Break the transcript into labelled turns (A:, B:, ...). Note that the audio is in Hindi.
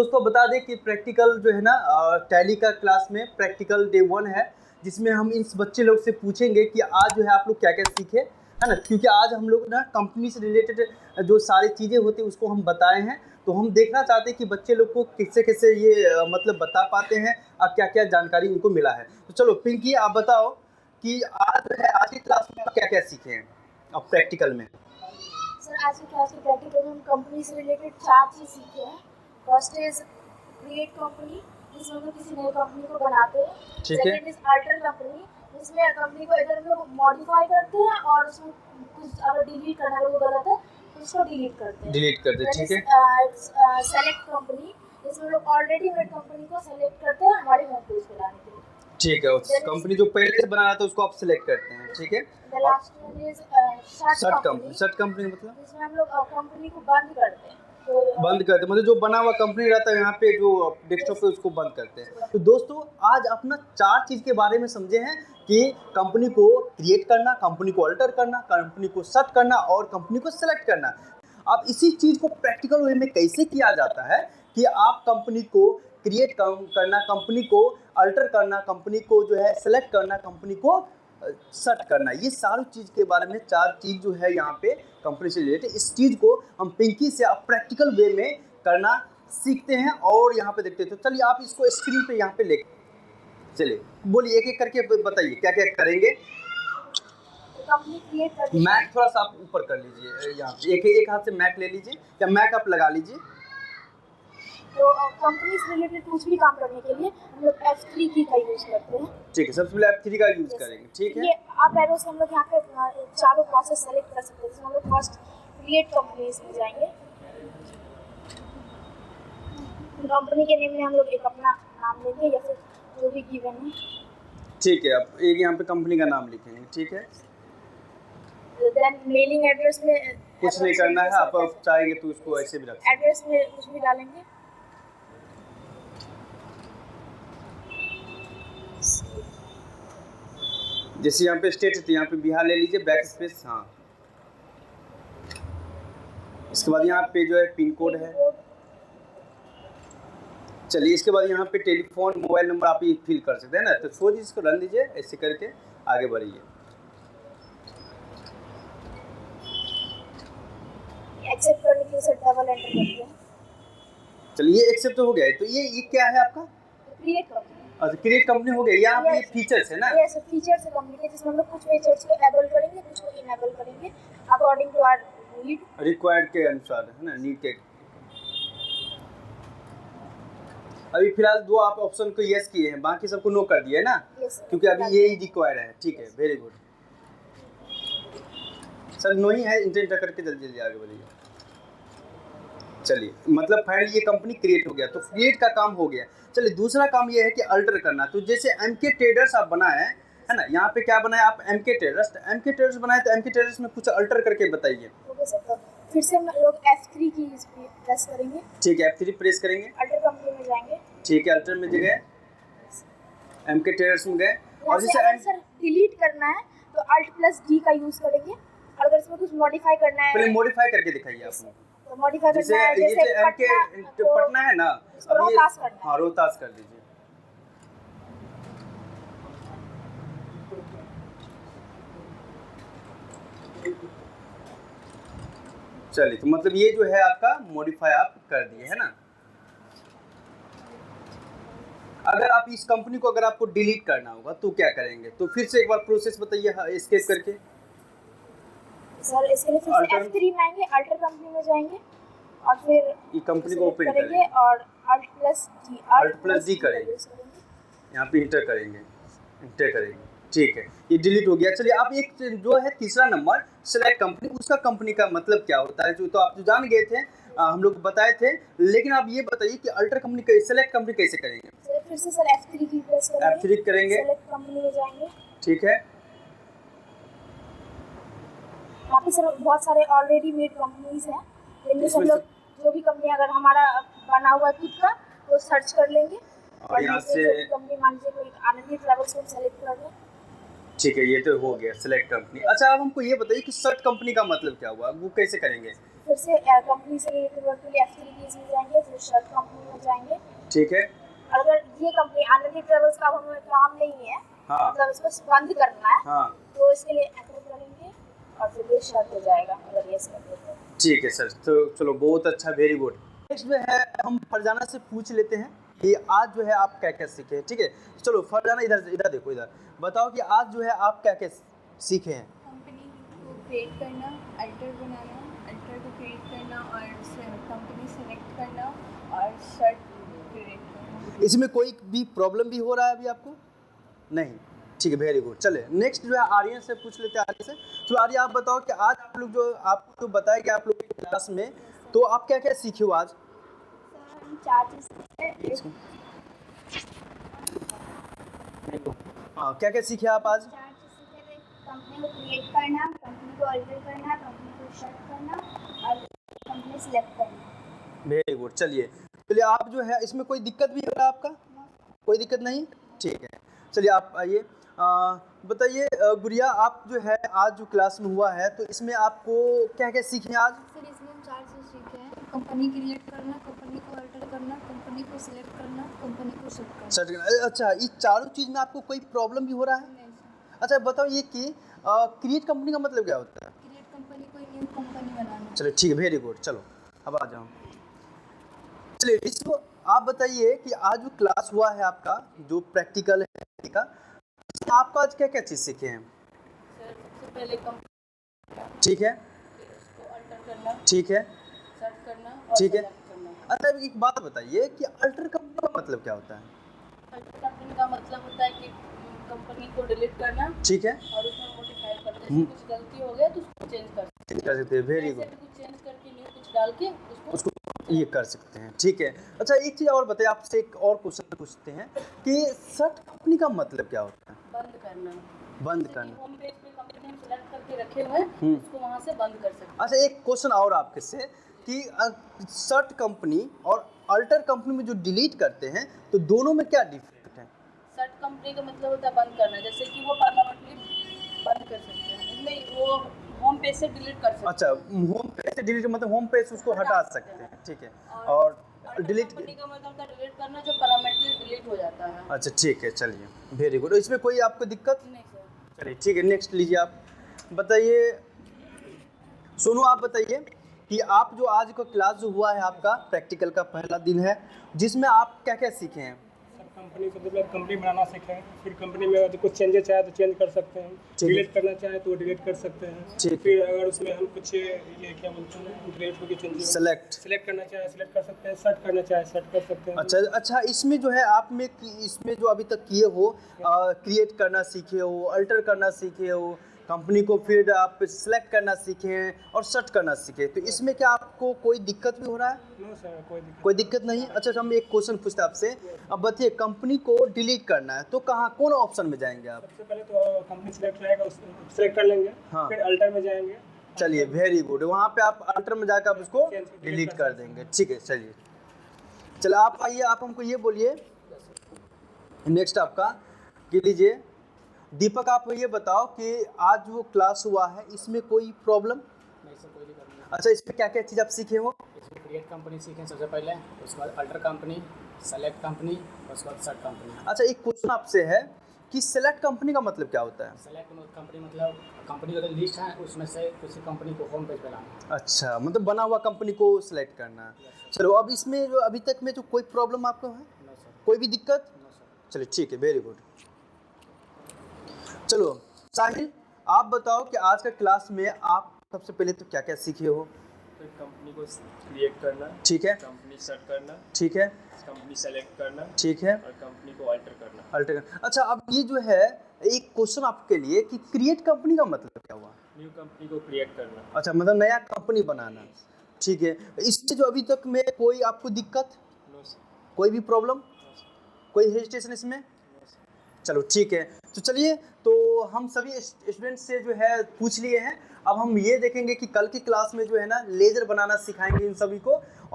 A: दोस्तों बता दें कि प्रैक्टिकल जो है ना टैली का क्लास में प्रैक्टिकल डे 1 है, जिसमें हम इस बच्चे लोग से पूछेंगे कि आज जो है आप लोग क्या क्या सीखे, है ना। क्योंकि आज हम लोग ना कंपनी से रिलेटेड जो सारी चीज़ें होती हैं उसको हम बताए हैं, तो हम देखना चाहते हैं कि बच्चे लोग को किससे किससे ये मतलब बता पाते हैं और क्या क्या जानकारी उनको मिला है। तो चलो पिंकी आप बताओ कि आज जो है आज की क्लास में आप क्या क्या सीखे हैं अब प्रैक्टिकल में।
B: सर आज की क्लास के प्रैक्टिकल में हम कंपनी से रिलेटेड 4 चीज़ सीखे हैं। फर्स्ट इज क्रिएट कंपनी, जिसमें हम किसी नई कंपनी को बनाते हैं। सेकंड इज अल्टर कंपनी, जिसमें कंपनी को इधर हम लोग मॉडिफाई करते हैं और उसमें कुछ अगर डिलीट करना है वो गलत है तो उसको डिलीट करते हैं। ठीक है। सेलेक्ट कंपनी, जिसमें लोग ऑलरेडी मेड कंपनी को सेलेक्ट करते हैं हमारे होम पेज पे लाने के लिए।
A: ठीक है, उस कंपनी जो पहले से बना रहा था उसको आप सिलेक्ट करते हैं। ठीक है।
B: The last one is shut
A: company मतलब
B: जिसमें हम लोग कंपनी को बंद करते हैं।
A: मतलब जो बना हुआ कंपनी रहता है यहाँ पे जो डेस्कटॉप पे उसको बंद करते हैं। तो दोस्तों आज अपना 4 चीज़ के बारे में समझे हैं कि कंपनी को क्रिएट करना, कंपनी को अल्टर करना, कंपनी को सेट करना और कंपनी को सेलेक्ट करना। अब इसी चीज़ को प्रैक्टिकल वे में कैसे किया जाता है कि आप कंपनी को क्रिएट करना, कंपनी को अल्टर करना, कंपनी को जो है सेलेक्ट करना, कंपनी को सेट करना, ये सारी चीज़ के बारे में 4 चीज़ जो है यहाँ पे कंपनी से रिलेटेड, इस चीज़ को हम पिंकी से आप प्रैक्टिकल वे में करना सीखते हैं और यहाँ पे देखते हैं। तो चलिए आप इसको स्क्रीन पे यहाँ पे ले चलिए बोलिए, एक एक करके बताइए क्या क्या करेंगे। मैक थोड़ा सा आप ऊपर कर लीजिए, यहाँ पे एक हाथ से मैक ले लीजिए या मैक आप लगा लीजिए।
B: तो कंपनी से रिलेटेड कुछ भी काम करने के लिए हम लोग F3 की का यूज करते हैं।
A: ठीक है, सबसे पहले F3 का यूज करेंगे। ठीक है,
B: ये आप एरो से हम लोग यहाँ पे चारों प्रोसेस सेलेक्ट कर सकते हैं। हम लोग फर्स्ट क्रिएट कंपनीज में जाएंगे। कंपनी के नेम में हम लोग एक अपना नाम लेंगे या फिर जो भी गिवन है।
A: ठीक है, आप एक यहाँ पे कंपनी का नाम लिखेंगे। ठीक है,
B: देन मेलिंग एड्रेस में
A: कुछ नहीं करना है, आप चाहेंगे तो उसको ऐसे भी रख सकते हैं।
B: एड्रेस में कुछ भी डालेंगे।
A: जैसे यहाँ पे स्टेट है तो यहाँ पे बिहार ले लीजिए, बैक स्पेस। हाँ, इसके बाद यहाँ पे जो है पिन कोड है। चलिए इसके बाद यहाँ पे टेलीफोन मोबाइल नंबर आप ये फिल कर सकते हैं ना। तो छोड़ दीजिए, इसको रन दीजिए, ऐसे करके आगे बढ़िए।
B: एक्सेप्ट करने के लिए सर डबल एंटर करते हैं।
A: चलिए एक्सेप्ट हो गया है। तो ये क्या है आपका?
B: Create company.
A: अच्छा, क्रिएट कंपनी हो गया। यहाँ पे फीचर्स है ना।
B: यस, फीचर्स है कंपनी के, जिसमें हम लोग कुछ फीचर्स को एनेबल करेंगे, कुछ को इनेबल करेंगे according to our need,
A: required के अनुसार, है ना, नीड के। अभी फिलहाल 2 आप ऑप्शन को यस किए हैं, बाकी सबको नो कर दिया है ना। क्योंकि अभी ये ही रिक्वायर्ड है। ठीक है, वेरी गुड सर, नो ही है, इंटर करके जल्दी जल्दी आगे बढ़िए। चलिए मतलब फाइनली ये कंपनी क्रिएट हो गया। तो क्रिएट का काम हो गया। चलिए दूसरा काम ये है कि अल्टर करना। तो जैसे एमके ट्रेडर्स आप बनाए है ना, यहाँ पे क्या बनाया आप? एमके ट्रेडर्स बनाए। तो एमके ट्रेडर्स में कुछ अल्टर करके बताइए।
B: ओके सर, फिर से हम लोग F3 की प्रेस करेंगे।
A: ठीक है, F3 प्रेस करेंगे।
B: अल्टर कंपनी में जाएंगे।
A: ठीक है, अल्टर में गए, एमके ट्रेडर्स में गए। और जैसे
B: सर डिलीट करना है तो Alt+D का यूज करेंगे। अगर इसमें कुछ मॉडिफाई करना है,
A: पहले मॉडिफाई करके दिखाइए आप।
B: तो मॉडिफाई करना है, जैसे
A: पटना है ना,
B: रोहतास करना है।
A: हाँ, रोहतास कर दीजिए। चलिए, तो मतलब ये जो है आपका मॉडिफाई आप कर दिए, है ना। अगर आप इस कंपनी को अगर आपको डिलीट करना होगा तो क्या करेंगे? तो फिर से एक बार प्रोसेस बताइए एस्केप करके।
B: सर इसके लिए फिर से F3 में आएंगे, अल्टर कंपनी में जाएंगे और फिर
A: ये कंपनी को ओपन करेंगे
B: और Alt+D
A: करेंगे। यहाँ पे इंटर करेंगे। ठीक है, ये डिलीट हो गया। चलिए आप एक जो है तीसरा नंबर सेलेक्ट कंपनी, उसका कंपनी का मतलब क्या होता है? जो तो आप जो जान गए थे, हम लोग बताए थे, लेकिन आप ये बताइए कि अल्टर कंपनी का सेलेक्ट कंपनी कैसे करेंगे?
B: फिर से सर F3 की प्रेस करेंगे।
A: F3 करेंगे,
B: सेलेक्ट कंपनी में जाएंगे।
A: ठीक है,
B: यहाँ पे सर बहुत सारे ऑलरेडी मेड कंपनीज हैं, जिनमें से हम लोग जो भी कंपनी अगर हमारा बना हुआ है खुद का वो सर्च कर लेंगे
A: और यहाँ से
B: कंपनी मान लीजिए कोई आनंदी ट्रैवल्स को सेलेक्ट कर लें।
A: ठीक है, ये तो हो गया सेलेक्ट कंपनी। अच्छा अब हमको ये बताइए कि सर्च कंपनी का मतलब क्या हुआ, वो कैसे करेंगे?
B: फिर से कंपनी से रिलेटेड वर्क के लिए F3 केस में जाएंगे, फिर शर्ट कंपनी में जाएंगे।
A: ठीक है।
B: अगर ये कंपनी आनंदी ट्रेवल्स का हमें काम नहीं है,
A: हाँ।
B: मतलब इसको बंद करना है,
A: हाँ।
B: तो इसके लिए अप्लाई करेंगे और फिर ये शर्ट हो जाएगा अगर ये सब।
A: ठीक है सर, तो चलो बहुत अच्छा, वेरी गुड। नेक्स्ट जो है हम फरजाना से पूछ लेते हैं कि आज जो है आप क्या क्या सीखे। ठीक है, चलो फरजाना इधर देखो, इधर बताओ कि आज जो है आप क्या क्या सीखे हैं।
C: कंपनी को क्रिएट करना, अल्टर बनाना, अल्टर को क्रिएट करना और कंपनी सेलेक्ट करना और शर्ट क्रिएट करना।
A: इसमें कोई भी प्रॉब्लम भी हो रहा है अभी आपको? नहीं, ठीक है, वेरी गुड। चले नेक्स्ट जो है आर्यन से पूछ लेते हैं। आर्यन से, तो आर्यन आप बताओ कि आज आप लोग जो आपको बताया कि आप लोग की क्लास में, तो आप क्या क्या सीखे हो आज?
B: सर हम 4 चीज़ सीखे।
A: हाँ, क्या क्या सीखे आप आज?
B: 4 चीज़ सीखे थे। कंपनी को क्रिएट करना, कंपनी को अल्टर करना, कंपनी को शर्ट करना और कंपनी सेलेक्ट करना।
A: Very good. चलिए आप जो है इसमें कोई दिक्कत भी हो रहा है आपका? कोई दिक्कत नहीं, ठीक है। चलिए आप आइए, बताइए गुड़िया, आप जो है आज जो क्लास में हुआ है तो इसमें आपको क्या क्या सीखे आज?
C: सर इसमें हम 4 चीज़ सीखे हैं। कंपनी क्रिएट करना, कंपनी को अल्टर करना, कंपनी को सिलेक्ट करना, कंपनी को शर्ट करना।
A: अच्छा, ये चारों चीज़ में आपको कोई प्रॉब्लम भी हो रहा है?
C: नहीं सर।
A: अच्छा बताओ ये कि क्रिएट कंपनी का मतलब क्या होता है?
C: क्रिएट कंपनी कोई न्यू कंपनी बनाना।
A: चलिए ठीक है, वेरी गुड। चलो अब आ जाओ। चलिए इसको आप बताइए कि आज जो क्लास हुआ है आपका, जो प्रैक्टिकल है का, इसमें आपका आज क्या क्या चीज़ सीखे हैं?
C: सर सबसे पहले कंपनी,
A: ठीक है,
C: उसको अल्टर करना,
A: ठीक है,
C: शर्ट करना और
A: ठीक है।
C: सेलेक्ट करना।
A: अच्छा एक बात बताइए कि अल्टर कंपनी का मतलब क्या होता है?
C: अल्टर कंपनी का मतलब होता है कि कंपनी को डिलीट करना
A: ठीक है,
C: और उसमें मॉडिफाई करना। जैसे कुछ गलती हो गया तो उसको चेंज कर सकते
A: कर सकते हैं, वेरी
C: हैं।
A: गुड।
C: ऐसे भी कुछ चेंज करके न्यू कुछ डाल के उसको
A: ये कर सकते हैं, ठीक है। अच्छा एक चीज़ और बताइए, आपसे एक और क्वेश्चन पूछते हैं कि शर्ट कंपनी का मतलब क्या होता है?
C: बंद करना।
A: बंद
C: जैसे कि
A: करना।
C: होम पेज पे कंपनी हम सेलेक्ट करके रखे हुए हैं, उसको वहाँ से बंद कर सकते हैं।
A: अच्छा एक क्वेश्चन और आपके से कि शर्ट कंपनी और अल्टर कंपनी में जो डिलीट करते हैं तो दोनों में क्या डिफरेंट है?
C: शर्ट कंपनी का मतलब होता है बंद करना, जैसे कि वो परमानेंटली बंद कर सकते हैं, नहीं वो होम पेज से डिलीट कर सकते हैं।
A: अच्छा, होम पेज से डिलीट मतलब होम पेज से उसको हटा सकते हैं, ठीक है। और डिलीट
C: कंपनी का मतलब होता है डिलीट करना, जो परमानेंटली डिलीट हो जाता है।
A: अच्छा ठीक है, चलिए वेरी गुड। इसमें कोई आपको दिक्कत?
C: नहीं सर।
A: चलिए ठीक है, नेक्स्ट लीजिए आप। बताइए सोनू, आप बताइए कि आप जो आज का क्लास जो हुआ है आपका प्रैक्टिकल का पहला दिन है, जिसमें आप क्या क्या सीखे हैं?
D: कंपनी से मतलब कंपनी बनाना सीखे हैं, फिर कंपनी में अगर कुछ चेंजेस चाहे तो चेंज कर सकते हैं, डिलीट करना चाहे तो डिलीट कर सकते हैं। फिर अगर उसमें हम कुछ ये क्या बोलते हैं डिलीट होगी चेंजेस सेलेक्ट करना चाहे सेलेक्ट कर सकते हैं, सेट करना चाहे सेट कर सकते हैं।
A: अच्छा इसमें जो है आप में इसमें जो अभी तक किए हो, क्रिएट करना सीखे हो, अल्टर करना सीखे हो, कंपनी को फिर आप सिलेक्ट करना सीखे हैं और सर्च करना सीखे, तो इसमें क्या आपको कोई दिक्कत भी हो रहा है?
D: नो सर,
A: कोई दिक्कत नहीं। अच्छा हम एक क्वेश्चन पूछते हैं आपसे, अब बताइए कंपनी को डिलीट करना है तो कहाँ कौन ऑप्शन में जाएंगे आप?
D: सबसे पहले तो कंपनी सिलेक्ट रहेगा, सिलेक्ट कर लेंगे।
A: हाँ।
D: फिर अल्टर में जाएंगे।
A: चलिए वेरी गुड, वहाँ पे आप अल्टर में जाकर आप उसको डिलीट कर देंगे, ठीक है। चलिए आप आइए, आप हमको ये बोलिए नेक्स्ट आपका कि लीजिए दीपक, आप ये बताओ कि आज वो क्लास हुआ है इसमें कोई प्रॉब्लम?
E: नहीं सर, कोई दिक्कत नहीं।
A: अच्छा इसमें क्या क्या चीज़ आप सीखे हो?
E: इसमें क्रिएट कंपनी सीखें सबसे पहले, उसके बाद अल्टर कंपनी, सेलेक्ट कंपनी, उसके बाद सर्ट कंपनी।
A: अच्छा एक क्वेश्चन आपसे है कि सेलेक्ट कंपनी का मतलब क्या होता है?
E: सेलेक्ट कंपनी मतलब कंपनी का जो लिस्ट है उसमें से किसी कंपनी को होम पेज पे लाना।
A: अच्छा मतलब बना हुआ कंपनी को सिलेक्ट करना। चलो अब इसमें जो अभी तक में जो कोई प्रॉब्लम आपको है?
E: No sir.
A: कोई भी दिक्कत?
E: No sir.
A: चलिए ठीक है, वेरी गुड। चलो साहिल, आप बताओ कि आज का क्लास में आप सबसे पहले तो क्या क्या सीखे हो?
F: तो कंपनी को क्रिएट करना,
A: ठीक है,
F: कंपनी सेट करना,
A: ठीक है,
F: कंपनी सेलेक्ट करना,
A: ठीक है,
F: और कंपनी को अल्टर करना।
A: अल्टर। अच्छा अब ये जो है एक क्वेश्चन आपके लिए कि क्रिएट कंपनी का मतलब क्या हुआ?
F: न्यू कंपनी को क्रिएट करना।
A: अच्छा मतलब नया कंपनी बनाना, ठीक है। इससे जो अभी तक में कोई आपको दिक्कत?
F: No sir.
A: कोई भी प्रॉब्लम?
F: No sir.
A: कोई हेजिटेशन इसमें?
F: No sir.
A: चलो ठीक है, तो चलिए तो हम सभी स्टूडेंट्स से जो है पूछ लिए हैं। अब हम ये देखेंगे कि कल की क्लास में जो है ना लेजर बनाना सिखाएंगे इन सभी को,